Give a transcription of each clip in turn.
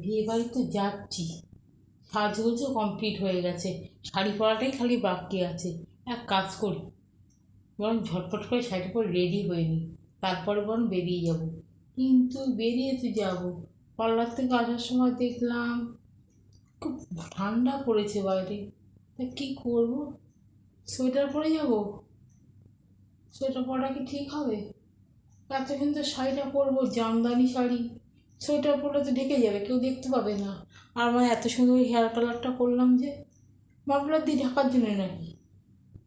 বিয়ে বাড়ি তো যাচ্ছি, সাজগোজও কমপ্লিট হয়ে গেছে, শাড়ি পরাটাই খালি বাকি আছে। এক কাজ করি, বরং ঝটফট করে শাড়ি পরে রেডি হয়ে নিই, তারপরে বরং বেরিয়ে যাব। কিন্তু বেরিয়ে তো যাব, পার্লার থেকে আসার সময় দেখলাম খুব ঠান্ডা পড়েছে বাইরে। তা কী করবো? সোয়েটার পরে যাব? সোয়েটার পরা কি ঠিক হবে? এত সুন্দর শাড়িটা পরবো, জামদানি শাড়ি, সোয়েটার পরলে তো ঢেকে যাবে, কেউ দেখতে পাবে না। আর আমার এত সুন্দর হেয়ার কালারটা করলাম যে, মাফলার দিয়ে ঢাকার জন্য নাকি?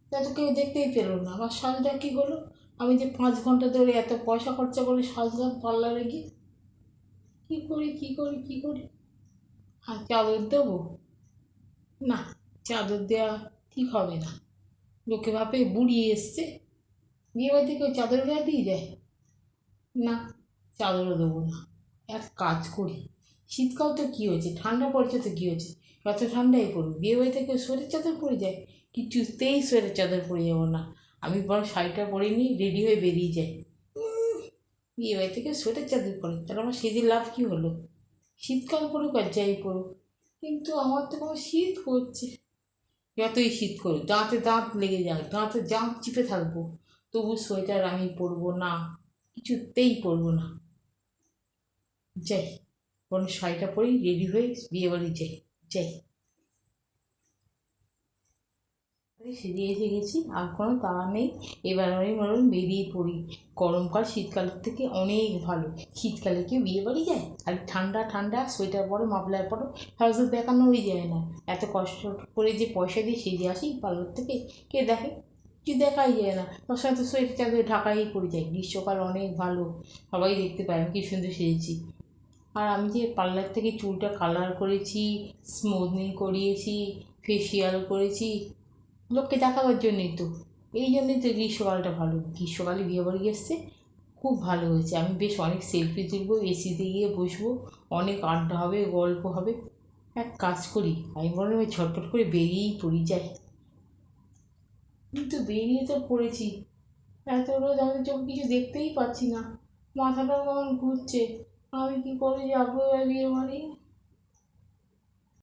তা তো কেউ দেখতেই পেলো না। আমার সাজটা কী হলো? আমি যে 5 ঘন্টা ধরে এত পয়সা খরচা করে সাজলাম পার্লারে গিয়ে, কী করি কী করি কী করি? আর চাদর দেবো? না, চাদর দেওয়া ঠিক হবে না। লোকে ভাবে বুড়ি এসছে, বিয়ে বাড়িতে কেউ চাদর গায়ে দিয়ে যায়? না, চাদরও দেবো না। এক কাজ করি, শীতকাল তো কী হয়েছে, ঠান্ডা পড়ছে তো কী হয়েছে, যত ঠান্ডাই পড়ুক, বিয়ে বাড়িতে কেউ সোয়েটার চাদর পরে যায়? কিছুতেই সোয়েটার চাদর পরে যাবো না। আমি বরং শাড়িটা পরে নিই, রেডি হয়ে বেরিয়ে যাই। বিয়ে বাড়ি থেকে সোয়েটার চাদর পরে তাহলে আমার সেদিন লাভ কী হলো? শীতকাল পড়ুক আর যাই পড়ুক, কিন্তু আমার তো কোনো শীত করছে। যতই শীত করুক, দাঁতে দাঁত লেগে যাক, দাঁতে দাঁত চিপে থাকবো, তবু সোয়েটার আমি পরবো না, কিছুতেই পরবো না। যাই, বরং শাড়িটা পরেই রেডি হয়ে বিয়ে বাড়ি যাই। যাই, সেজে এসে গেছি, আর কোনো তাড়া নেই। এবার আমি বরং বেরিয়ে পড়ি। গরমকাল শীতকালের থেকে অনেক ভালো। শীতকালে কেউ বিয়ে বাড়ি যায়? আর ঠান্ডা ঠান্ডা সোয়েটার পরো, মাফলার পরো, সাজো, দেখানোই যায় না। এত কষ্ট করে যে পয়সা দিয়ে সেজে আসি পার্লার থেকে, কে দেখে? কি দেখাই যায় না। তার সাথে সোয়েটার চাদরে ঢাকাই পড়ে যায়। গ্রীষ্মকাল অনেক ভালো, সবাই দেখতে পায় আমি কি সুন্দর সেজেছি। আর আমি যে পার্লার থেকে চুলটা কালার করেছি, স্মুথনিং করিয়েছি, ফেসিয়াল করেছি, লোককে দেখাবার জন্যই তো। এই জন্যই তো গ্রীষ্মকালটা ভালো। গ্রীষ্মকালে বিয়েবাড়ি এসছে, খুব ভালো হয়েছে। আমি বেশ অনেক সেলফি তুলবো, এসিতে গিয়ে বসবো, অনেক আড্ডা হবে, গল্প হবে। এক কাজ করি, আমি বরং ওই ঝটপট করে বেরিয়েই পড়ি, যাই। কিন্তু বেরিয়ে তো পড়েছি, এত রোদ, আমি চোখ কিছু দেখতেই পাচ্ছি না, মাথাটা কেমন ঘুরছে। আমি কী করে যাবো এবার বিয়ে বাড়ি?